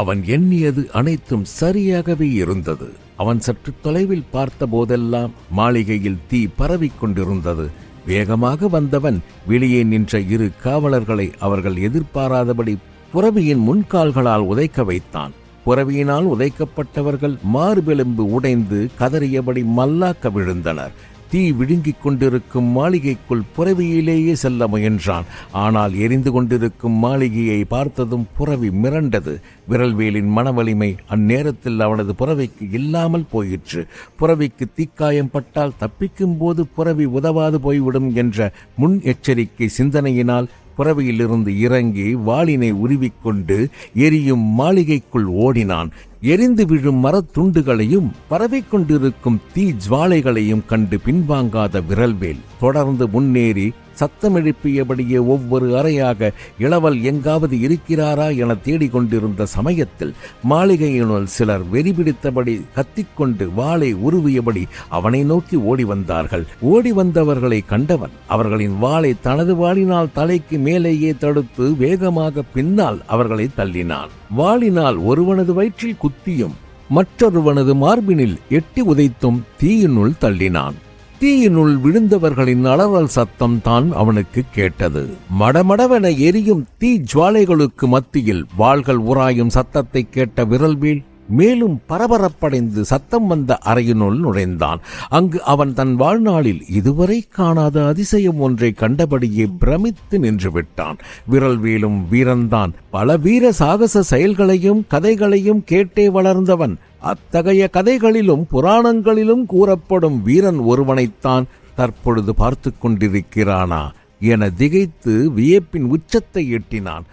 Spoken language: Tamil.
அவன் எண்ணியது அனைத்தும் சரியாகவே இருந்தது. அவன் சற்று தொலைவில் பார்த்த போதெல்லாம் மாளிகையில் தீ பரவிக் கொண்டிருந்தது. வேகமாக வந்தவன் வெளியே நின்ற 2 காவலர்களை அவர்கள் எதிர்பாராதபடி புரவியின் முன்கால்களால் உதைக்க வைத்தான். புரவியினால் உதைக்கப்பட்டவர்கள் மார்பெலும்பு உடைந்து கதறியபடி மல்லாக்க விழுந்தனர். தீ விழுங்கிக் கொண்டிருக்கும் மாளிகைக்குள் புரவியிலேயே செல்ல முயன்றான். ஆனால் எரிந்து கொண்டிருக்கும் மாளிகையை பார்த்ததும் புரவி மிரண்டது. விரல்வேலின் மனவலிமை அந்நேரத்தில் அவனது புரவிக்கு இல்லாமல் போயிற்று. புரவிக்கு தீக்காயம் பட்டால் தப்பிக்கும் போது புரவி உதவாது போய்விடும் என்ற முன் எச்சரிக்கை சிந்தனையினால் புரவியிலிருந்து இறங்கி வாளினை உருவிக்கொண்டு எரியும் மாளிகைக்குள் ஓடினான். எரிந்து விழும் மரத்துண்டுகளையும் பரவிக் கொண்டிருக்கும் தீ ஜுவாலைகளையும் கண்டு பின்வாங்காத விரல்வேல் தொடர்ந்து முன்னேறி சத்தமெழுப்பியபடியே ஒவ்வொரு அறையாக இளவல் எங்காவது இருக்கிறாரா என தேடிக்கொண்டிருந்த சமயத்தில் மாளிகையினுள் சிலர் வெறிபிடித்தபடி கத்திக்கொண்டு வாளை உருவியபடி அவனை நோக்கி ஓடி வந்தார்கள். ஓடி வந்தவர்களை கண்டவன் அவர்களின் வாளை தனது வாளினால் தலைக்கு மேலேயே தடுத்து வேகமாக பின்னால் அவர்களை தள்ளினான். வாளினால் ஒருவனது வயிற்றில் குத்தியும் மற்றொருவனது மார்பினில் எட்டி உதைத்தும் தீயினுள் தள்ளினான். தீயினுள் விழுந்தவர்களின் அலறல் சத்தம் தான் அவனுக்கு கேட்டது. மடமடவென எரியும் தீ ஜுவாலைகளுக்கு மத்தியில் வாள்கள் உராயும் சத்தத்தை கேட்ட விரல்வேல் மேலும் பரபரப்படைந்து சத்தம் வந்த அறையினுள் நுழைந்தான். அங்கு அவன் தன் வாழ்நாளில் இதுவரை காணாத அதிசயம் ஒன்றை கண்டபடியே பிரமித்து நின்று விட்டான். விரல்வேலும் வீரன்தான். பல வீர சாகச செயல்களையும் கதைகளையும் கேட்டே வளர்ந்தவன். அத்தகைய கதைகளிலும் புராணங்களிலும் கூறப்படும் வீரன் ஒருவனைத்தான் தற்பொழுது பார்த்து கொண்டிருக்கிறானா என திகைத்து வியப்பின் உச்சத்தை எட்டினான்.